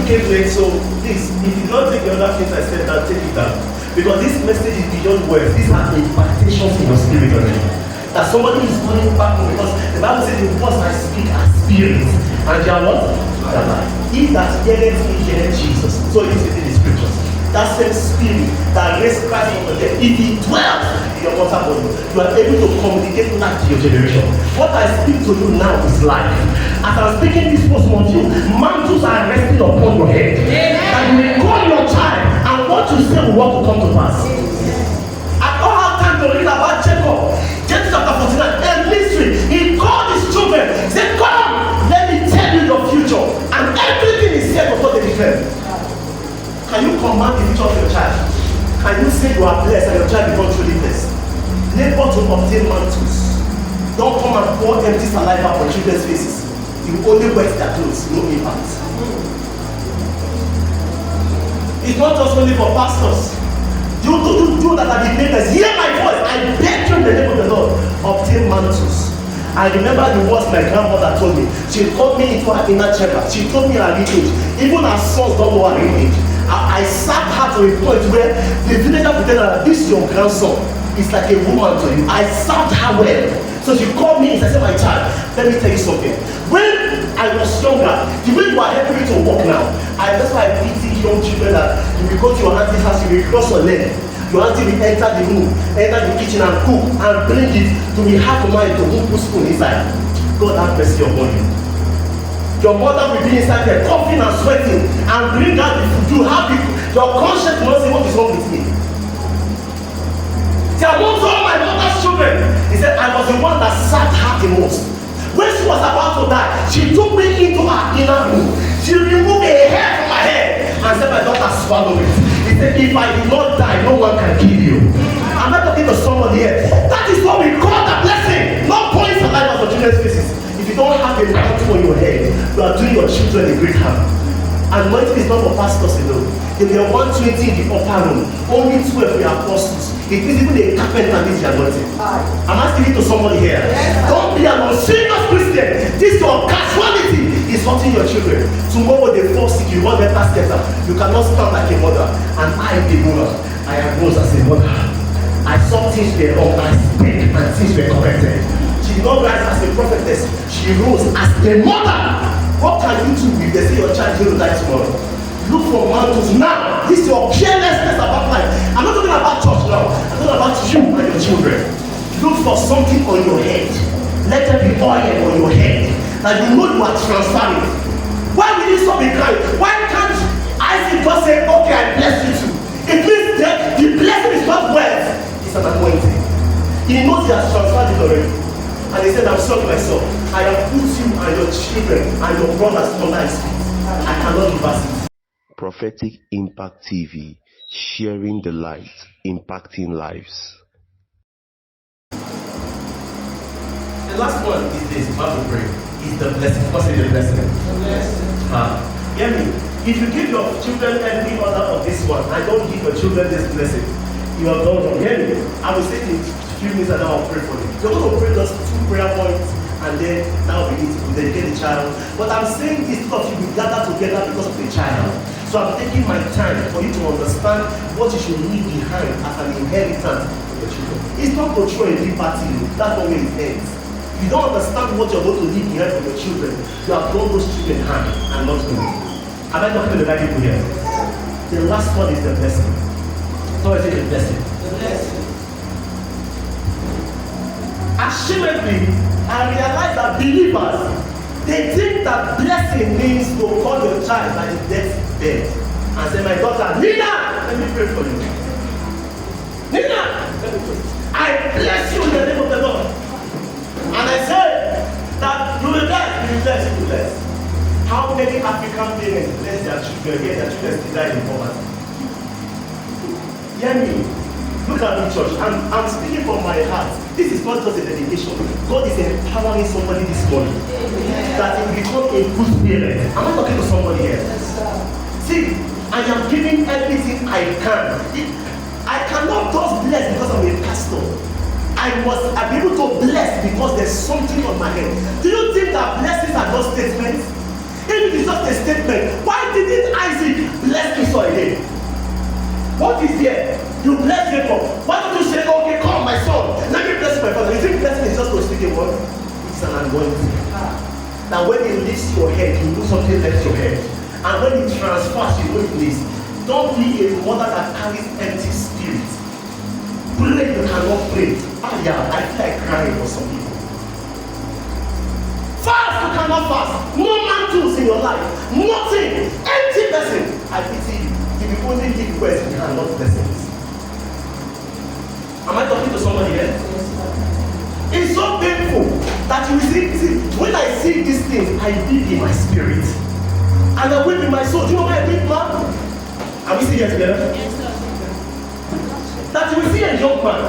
came late, so please, if you don't take the other things I said, now take it down. Because this message is beyond words. These are impactations in your spirit already. That somebody is going back home, because the Bible says the words I speak are spirits. And they are what? They are life. He that heareth me heareth Jesus. So it is in the scriptures. That same spirit that raised Christ from the dead, if he dwells in your mortal body, you are able to communicate life to your generation. What I speak to you now is life. As I'm speaking this post on you, mantles are resting upon your head. And you may call your child, and what you say will want to come to pass. I don't have time to read about Jacob. Genesis chapter 49, a mystery. He called his children. He said, come, let me tell you your future. And everything is said before they declare. Can you command the future of your child? Can you say you are blessed and your child becomes truly blessed? Labor to obtain mantles. Don't come and pour empty saliva on children's faces. You only wet their clothes, no impact. It's not just only for pastors. You that are the neighbors, hear my voice. I beg you in the name of the Lord, obtain mantles. I remember the words my grandmother told me. She called me into her inner chamber. She told me her lineage. Even her sons don't know her lineage. I sat her to a point where the villager pretended that this your grandson is like a woman to you. I served her well. So she called me and said, my child, let me tell you something. When I was younger, the way you are helping me to walk now, that's why I pity young children that you will go to your auntie's house, you will cross your leg. Your auntie will enter the room, enter the kitchen and cook and bring it to be half a mile to put spoon inside. God have mercy upon you. Your mother will be inside there coughing and sweating and bring out the food. You have it. Your conscience will not say what is wrong with me. See, amongst all my mother's children, he said, I was the one that sat her the most. When she was about to die, she took me into her inner room. She removed a hair from my head and said, my daughter, swallow it. He said, if I did not die, no one can kill you. I'm not talking to somebody here. That is what we call the blessing. Not points of life for children's faces. If you don't have a mantle on your head, you are doing your children a great harm. Anointing is not for pastors alone. If there are 120 in the upper room, only 12 were apostles. It means even a carpenter needs the anointing. Am I speaking to somebody here? Yes. Don't be an unserious Christian. This your casualty is hurting your children. Tomorrow they fall sick, you want better steps up. You cannot stand like a mother. And I, the woman, I arose as a mother. I saw things were wrong, I spoke and things were corrected. She did not rise as a prophetess, she rose as a mother. What can you do if they say your child is going to die tomorrow? Look for mantles now. This is your carelessness about life. I'm not talking about church now. I'm talking about you and your children. Look for something on your head. Let there be oil on your head that you know you are transferring. Why will you stop be crying? Why can't Isaac just say, okay, I bless you too? It means that the blessing is not wealth, it's an anointing. He knows he has transferred it already. And he said, I'm sorry myself. I have put you and your children and your brothers under his feet. I cannot reverse it. Prophetic Impact TV, sharing the light, impacting lives. The last one is this, how to pray. Is the blessing. What's the blessing? The blessing. Hear me. If you give your children every other of this one, and don't give your children this blessing, you are done wrong. Hear me. I will say in a few minutes and I will pray for you. You're going to pray just 2 prayer points, and then now we need to dedicate the child. But I'm saying this because you will gather together because of the child. So I'm taking my time for you to understand what you should leave behind as an inheritance for your children. It's not to throw a liberty, that's not where it ends. If you don't understand what you're going to leave behind for your children, you have done those children harm and not good. Am I talking to the right people here? The last one is the blessing. So I say the blessing. The blessing. Ashamedly, I realize that believers, they think that blessing means to call your child by the deathbed and say, my daughter, Nina, let me pray for you. Nina, let me pray. I bless you in the name of the Lord. And I say that you will bless, you will bless, you will bless. How many African parents bless their children, yet their children still die in poverty? Hear me. Look at me, church. I'm speaking from my heart. This is not just a dedication. God is empowering somebody this morning that it will become a good parent. Am I talking to somebody here? See, I am giving everything I can. I cannot just bless because I'm a pastor. I'm able to bless because there's something on my head. Do you think that blessings are just statements? If it is just a statement, why didn't I What is there? You bless Jacob. Why don't you say, okay, come, my son, let me bless my father? You think blessing is just to speak a word? It's an anointing. Now when it lifts your head, you do something left your head. And when it transfers, you know it is. Don't be a mother that carries empty spirit. Pray, you cannot pray. I feel like crying for some people. Fast, you cannot fast. No mantles in your life. Nothing. Empty person. I pity you. If you only give words, you cannot blessings. Am I talking to somebody here? It's so painful that you see, when I see these things, I weep in my spirit. And I weep in my soul. Do you know why I weep, man? Are we still here together? Yes, sir. That you will see a young man.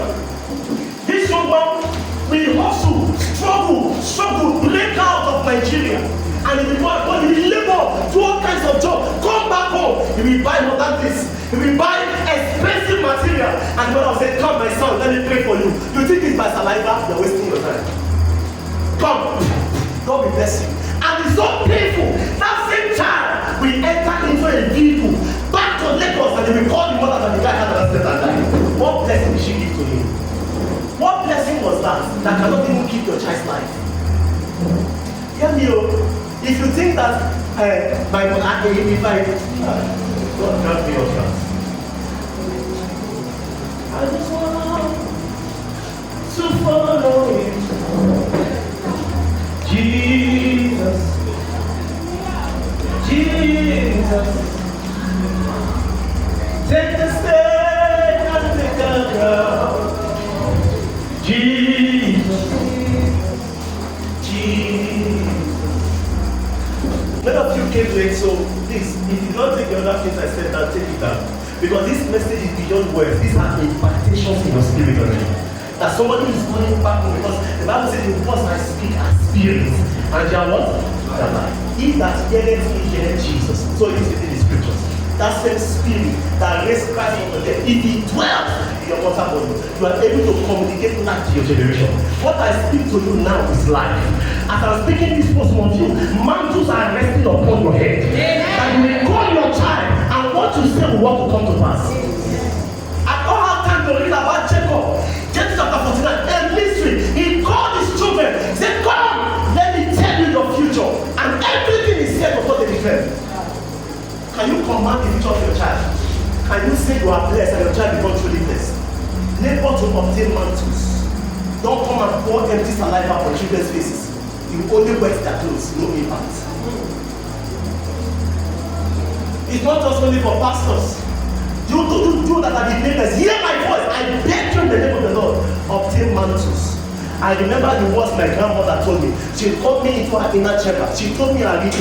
This young man will hustle, struggle, break out of Nigeria. And he will labor, do all kinds of jobs, come back home. He will buy more than this. He will buy expensive material. And when I say, come my son, let me pray for you. You think it's by saliva? You're wasting your time. Come. God will bless you. And it's so painful. That same child will enter into a vehicle back to Lagos and they will call the mother that the guy had an accident and died. What blessing did she give to him? What blessing was that cannot even keep your child's life? Hear me, if you think that if I God grant me your trust. I just want to follow you. Jesus, take the step and take the ground. Jesus. Many of you came to it, so please, if you don't take the other things I said, now take it down. Because this message is beyond words. These are impactations in your spirit already. That somebody is coming back home because the Bible says the words I speak are spirits. And they are what? They are life. He that heareth me heareth Jesus. So it is within the scriptures. That same spirit that raised Christ from the dead, if he dwells in your mortal body, you are able to communicate life to your generation. What I speak to you now is life. As I'm speaking this for some of you, mantles are resting upon your head. And you will call your child, and what you say will want to come to pass. I don't have time to read about Jacob. Genesis chapter 49, a mystery. He called his children. He said, come, let me tell you your future. And everything is said before they declare. Can you command the future of your child? Can you say you are blessed and your child becomes truly blessed? Labor to obtain mantles. Don't come and pour empty saliva on children's faces. You only wet their clothes, no impact. It's not just only for pastors. You that are the neighbors, hear my voice. I beg you in the name of the Lord, obtain mantles. I remember the words my grandmother told me. She called me into her inner chamber. She told me her age.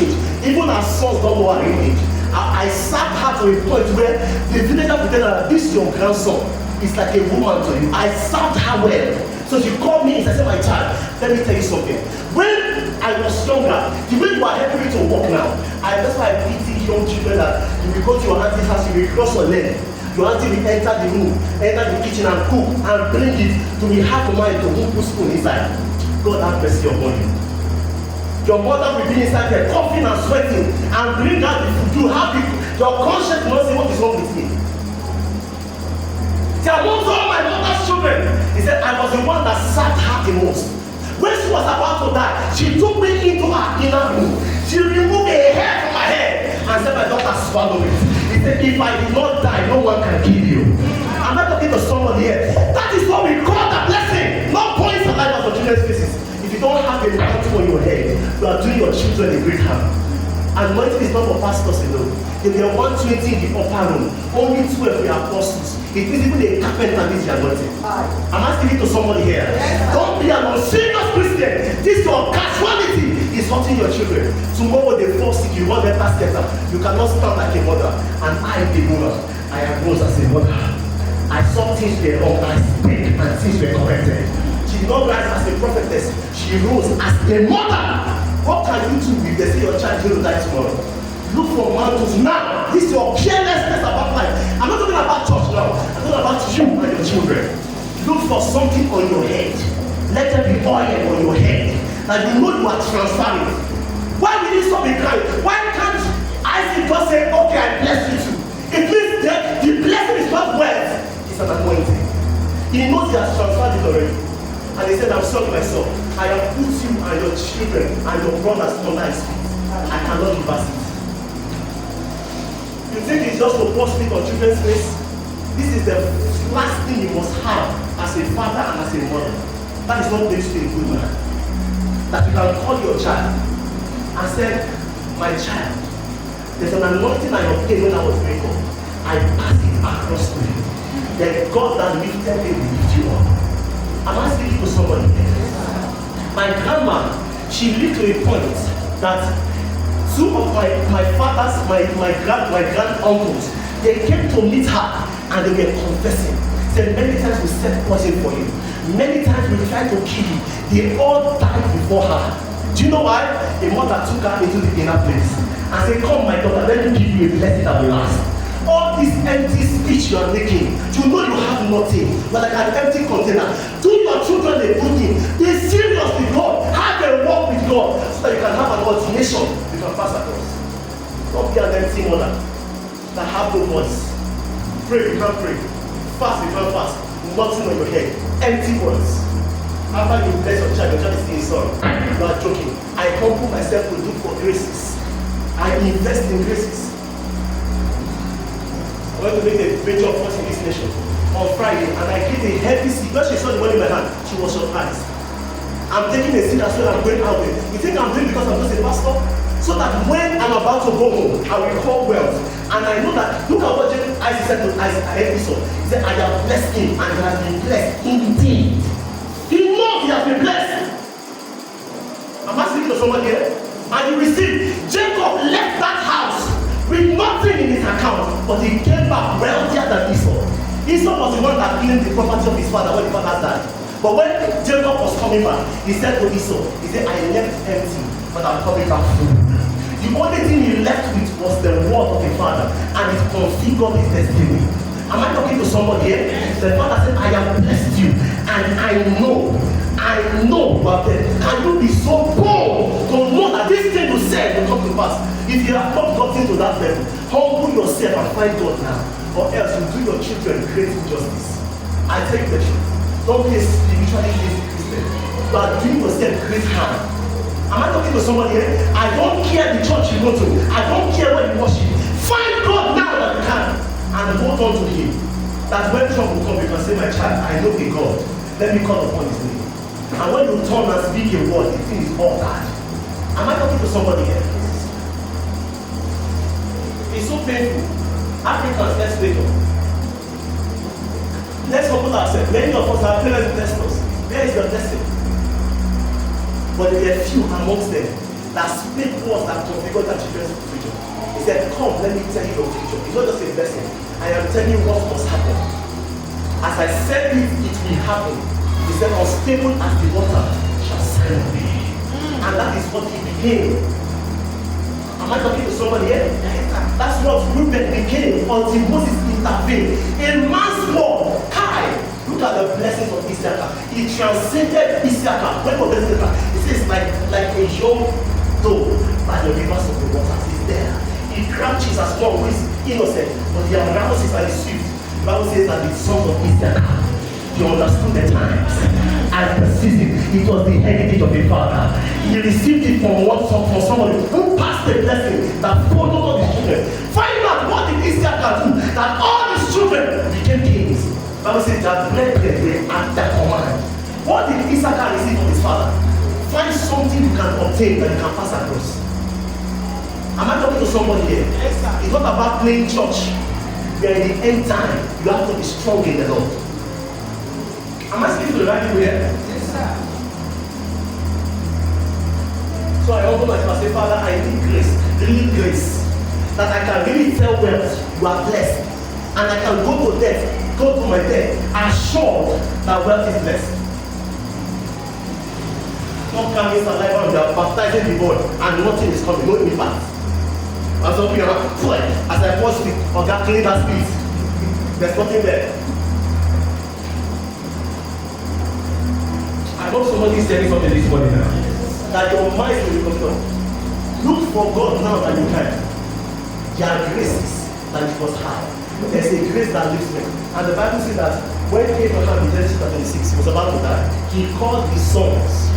Even her sons don't know her age. I sat her to a point where the villager pretended that this your grandson is like a woman to you. I served her well. So she called me and said, my child, let me tell you something. When I was younger, the way you are helping me to walk now, that's why I pity young children that you will go to your auntie's house, you will cross your leg. Your auntie will enter the room, enter the kitchen and cook and bring it to be half a mind to put spoon inside. God have mercy upon you. Your mother will be inside there coughing and sweating and bring out the food. You have it. Your conscience will not say what is wrong with me. See, amongst all my mother's children, he said, I was the one that served her the most. When she was about to die, she took me into her inner room. She removed a hair from my head and said, my daughter, swallow it. He said, if I did not die, no one can kill you. I'm not talking to somebody here. That is what we call the blessing. Not points and life for children's faces. If you don't have a mantle on your head, you are doing your children a great harm. Anointing is not for pastors alone. If there are 120 in the upper room, only 12 were apostles. It means even a carpenter needs the anointing. I'm asking it to somebody here. Yes. Don't be an unserious Christian. This your casualty is hurting your children. Tomorrow they fall sick, you want them to step up. You cannot stand like a mother. And I, the mother, I arose as a mother. I saw things were wrong, I speak and things were corrected. She did not rise as a prophetess. She rose as a mother. What can you do if they say your child will die tomorrow? Look for mantles now. This is your carelessness about life. I'm not talking about church now. I'm talking about you and your children. Look for something on your head. Let there be oil on your head. That you know you are transferring. Why will you stop in crying? Why can't Isaac just say, okay, I bless you too? It means that the blessing is not He knows he has transferred it already. And he said, I'm sorry, my son. I have put you and your children and your brothers under his feet. I cannot reverse it. You think it's just to pour spit on children's face? This is the last thing you must have as a father and as a mother. That is what makes you a good man. That you can call your child and say, my child, there's an anointing I obtained when I was growing up. I passed it across to you. Then God that lifted me will lift you up. Am I speaking to somebody? My grandma, she lived to a point that two of my father's, my grand uncles, they came to meet her and they were confessing. Said many times we set poison for you. Many times we tried to kill you. They all died before her. Do you know why? The mother took her into the inner place and said, come my daughter, let me give you a blessing that will last. All this empty speech you are making, you know you have nothing, but like an empty container. Do your children a good thing. Be serious with God. Have a walk with God so that you can have an ordination you can pass across. Don't be an empty mother that have no voice. Pray, you can't pray. Fast, you can't fast. Nothing on your head. Empty words. After you bless your child is saying sorry. You are joking. I humble myself to look for graces. I invest in graces. I went to make a major force in this nation on Friday and I get a heavy seed. When she saw the money in my hand, she was surprised. I'm taking a seed as well, I'm going out there. You think I'm doing because I'm just a pastor? So that when I'm about to go home, I will call wealth. And I know that, look at what Isaac said to Esau. He said, I have blessed him and he has been blessed indeed. He knows he has been blessed. Am I speaking to somebody here? And you receive, Jacob left that house with nothing in his account, but he came back wealthier than Esau. Esau was the one that claimed the property of his father when the father died. But when Jacob was coming back, he said to Esau, he said, I left empty, but I'm coming back full. The only thing he left with was the word of the father, and it configured his destiny. Am I talking to somebody here? The father said, I have blessed you, and I know about it. Can you be so bold to know that this thing you said will come to pass? If you have not gotten to that level, humble yourself and find God now, or else you do your children great injustice. I take the truth. Don't be a spiritually lazy Christian. You are doing yourself great harm. Am I talking to somebody here? I don't care the church you go to. I don't care where you worship. Find God now that you can and hold on to Him. That when trouble comes, you can say, my child, I know the God. Let me call upon His name. And when you turn and speak a word, the thing is all bad. Am I talking to somebody here? It's so painful. Africans, let's wake up. Let's humble ourselves. Many of us, our parents blessed us. Where is your blessing? But there are few amongst them that speak words that configure their children's future. He said, come, let me tell you your future. It's not just a blessing. I am telling you what must happen. As I said it, it will happen. He said, unstable as the water shall sail away. And that is what he became. Am I talking to somebody here? That's what Reuben became until Moses intervened. A man's word, Kai. Look at the blessings of Issachar. He transcended Issachar. When was Issachar? He says like a young doe by the rivers of the waters. He's there. He crouches as one who is innocent, but he arouses and is swift. The Bible says that the sons of Issachar, he understood the times and the season. It was the heritage of the father. He received it from somebody who passed the blessing that followed all his children. Find out what did Issachar do that all his children became kings. The Bible says that brethren were at their command. What did Issachar receive from his father? Find something you can obtain that you can pass across. Am I talking to somebody here? Yes, sir. It's not about playing church. We are in the end time. You have to be strong in the Lord. Am I speaking to the right people here? Yes, sir. So I humble myself and say, Father, I need grace, really grace, that I can really tell wealth you are blessed, and I can go to my death, assured that wealth is blessed. Not coming alive and they are baptizing the word, and nothing is coming, no impact. As I pause it, or God clean that spirit, there's nothing there. I hope somebody is telling something this morning now. That your mind will be controlled. Look for God now that you can. There are graces that it was high. There's a grace that lifts men. And the Bible says that When Abraham in Genesis 26 was about to die, he called his sons,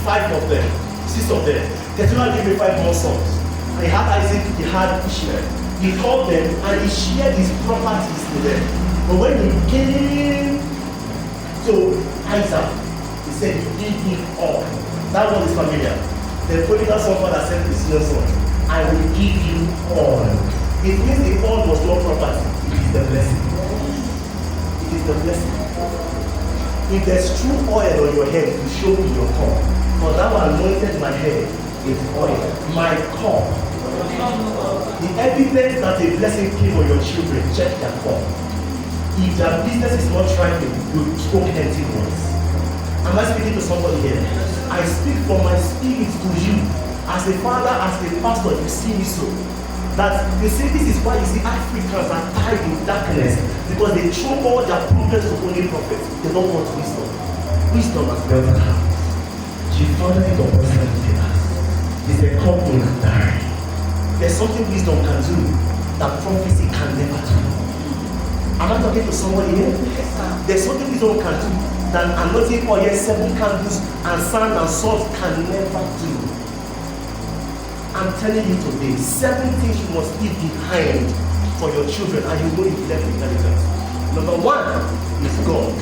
5 of them, 6 of them. Keturah gave me 5 more sons. And he had Isaac, he had Ishmael. He called them and he shared his properties with them. But when he came to Isaac, he said, give me all. That one is familiar. The prodigal son father said to his senior son, I will give you all. It means the all was not property, it is the blessing. It is the blessing. If there's true oil on your head, you show me your cup. For thou anointed my head with oil, my cup. The evidence that a blessing came on your children, check their cup. If their business is not thriving, you spoke empty words. Am I speaking to somebody here? I speak from my spirit to you. As a father, as a pastor, you see me so. That you see, this is why you see Africans are tied in darkness, because they throw all their problems to only prophets. They don't want wisdom. Wisdom has built a house. She founded it upon 7 pillars. It's a company that died. There's something wisdom can do that prophecy can never do. Am I talking to somebody here? There's something wisdom can do that anointing oil, 7 candles, and sand and salt can never do. I'm telling you today, 7 things you must leave behind for your children, and you know you've left inheritance. Number 1 is God.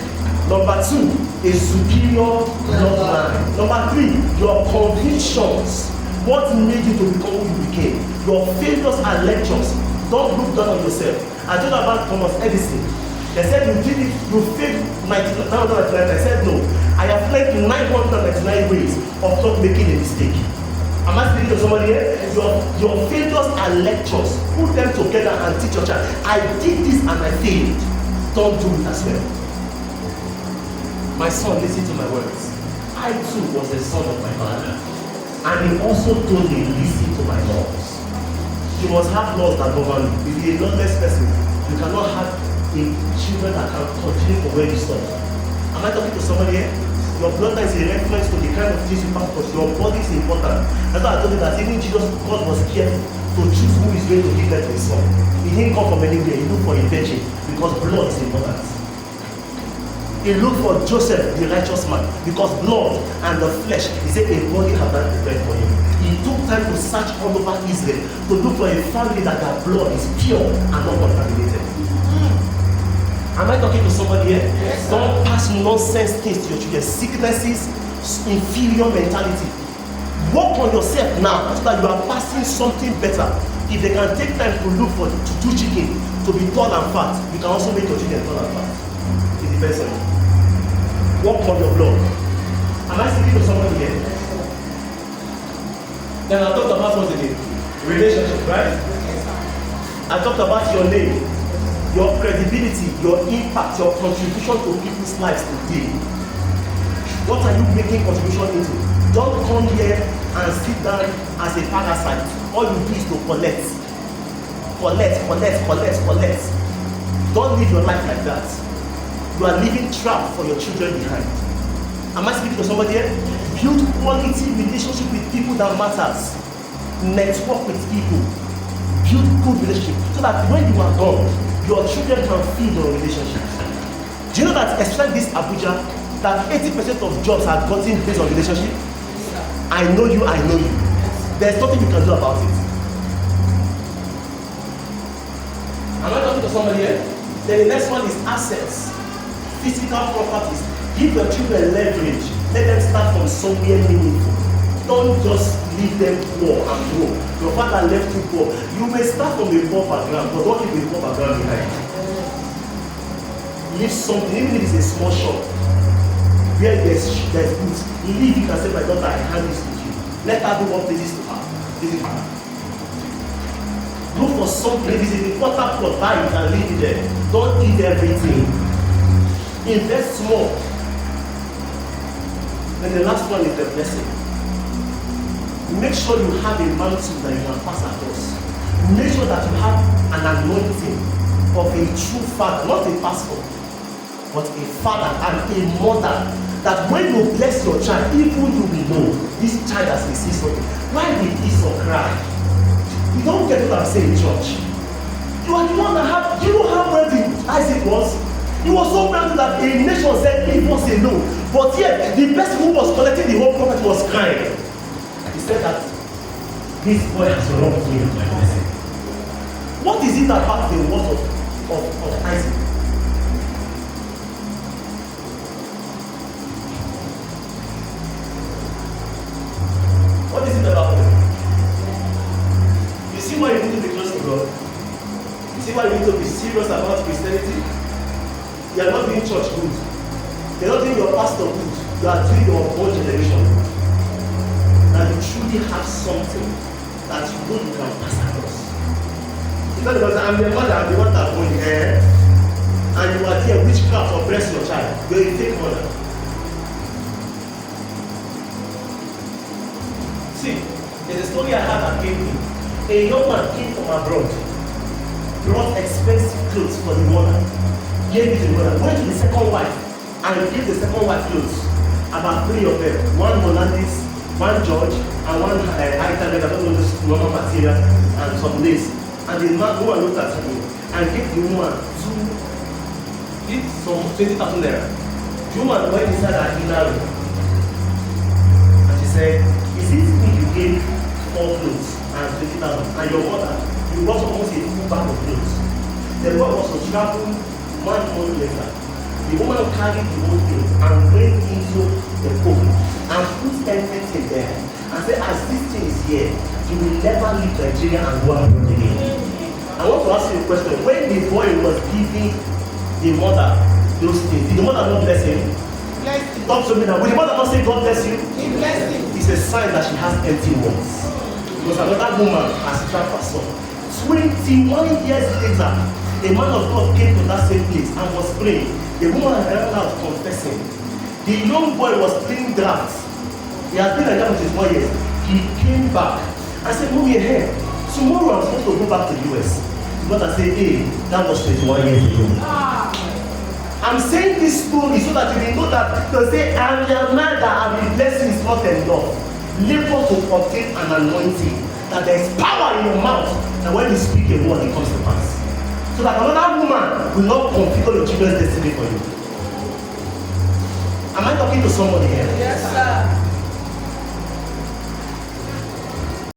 Number 2 is superior bloodline. Number 3, your convictions. What made you to become who you became? Your failures and lectures. Don't look down on yourself. I told about Thomas Edison. They said you did it, you failed 999. I said no. I have learned 999 ways of not making a mistake. Am I speaking to somebody here? Your failures and lectures, put them together and teach your child. I did this and I failed. Don't do it as well. My son, listen to my words. I too was a son of my father. And he also told me, listen to my laws. You must have laws that govern you. If you're a lawless person, you cannot have children that can continue from where you stop. Am I talking to somebody here? Your bloodline is a reference to the kind of things you pass, because your body is important. That's why I told you that even Jesus, God was careful to choose who is going to give birth to his son. He didn't come from anywhere. He looked for a virgin, because blood is important. He looked for Joseph, the righteous man, because blood and the flesh, he said a body had not prepared for him. He took time to search all over Israel to look for a family that their blood is pure and not contaminated. Am I talking to somebody here? Yes, don't pass nonsense things to your children. Sicknesses, inferior mentality. Work on yourself now so that you are passing something better. If they can take time to look for to do chicken, to be tall and fat, you can also make your children tall and fat. It depends on you. Work on your blood. Am I speaking to somebody here? Then I talked about what again? Relationship, right? I talked about your name, your credibility, your impact, your contribution to people's lives today. What are you making contribution into? Don't come here and sit down as a parasite. All you do is to collect. Collect. Don't live your life like that. You are leaving trap for your children behind. Am I speaking to somebody here? Build quality relationship with people that matters. Network with people. Build good relationship so that when you are gone, your children can feed on relationships. Do you know that, especially this Abuja, that 80% of jobs are gotten based on relationship? I know you. There's nothing you can do about it. Am I talking to somebody here? Then the next one is assets. Physical properties. Give your children leverage. Let them start from somewhere meaningful. Don't just leave them poor and grow. Your father left you poor. You may start from a poor background, but don't leave a poor background behind. Leave something, even if it's a small shop, where there's goods. Leave, you can say, my daughter, I hand this with you. Let her do what pleases to her. Look for something. If it's a quarter plot, buy it and leave it there. Don't eat everything. Invest small. Then the last one is the blessing. Make sure you have a mantle that you can pass across. Make sure that you have an anointing of a true father, not a pastor, but a father and a mother. That when you bless your child, even you will know this child has received something. Why did he so cry? You don't get what I'm saying in church. You are the one that have. You know how wealthy Isaac was. He was so proud that a nation said leave us alone. But yet, the person who was collecting the whole property was crying. He said that this boy has wronged me with my blessing. What is it about the words of Isaac? What is it about them? You see why you need to be close to God? You see why you need to be serious about Christianity? You are not doing church good. You are not doing your pastor good. You are doing your own generation good. Now you truly have something that you know you can pass across. It's not because I'm the mother, I'm the one that born here, and you are there witchcraft or bless your child. You are a fake mother. See, there's a story I had that came to me. A young man came from abroad, brought expensive clothes for the mother. Gave it to the mother, went to the second wife and gave the second wife clothes. About 3 of them, one Hollandese, one George, and one item I don't know this normal material and some lace. And the man woman looked at me and gave the woman some 20,000 naira. The woman went inside her inner room and she said, "Is it me you gave 4 clothes and 20,000 and your mother you bought almost a full bag of clothes?" The boy was to travel 1 month later. The woman carried the whole thing and went into the home and put everything there and said, "As this thing is here, you will never leave Nigeria and go abroad again." I want to ask you a question. When the boy was giving the mother those things, did the mother not bless him? Bless him. Talk to me now. Will the mother not say, "God bless you"? He blessed him. It's a sign that she has empty words. Because another woman has trapped her son. 21 years later, a man of God came to that same place and was praying. The woman ran out confessing. The young boy was playing drafts. He had been like that with his 4 years. He came back and said, "Mommy, here, tomorrow I'm supposed to go back to the US." The mother said, "Hey, that was 21 years ago." I'm saying this story so that you will know that to say, "I'm your man that I've been blessing" is not enough. Labor to obtain an anointing. That there is power in your mouth. And when you speak a word, it comes to pass. So that another woman will not configure your children's destiny for you. Am I talking to somebody here? Yes, sir.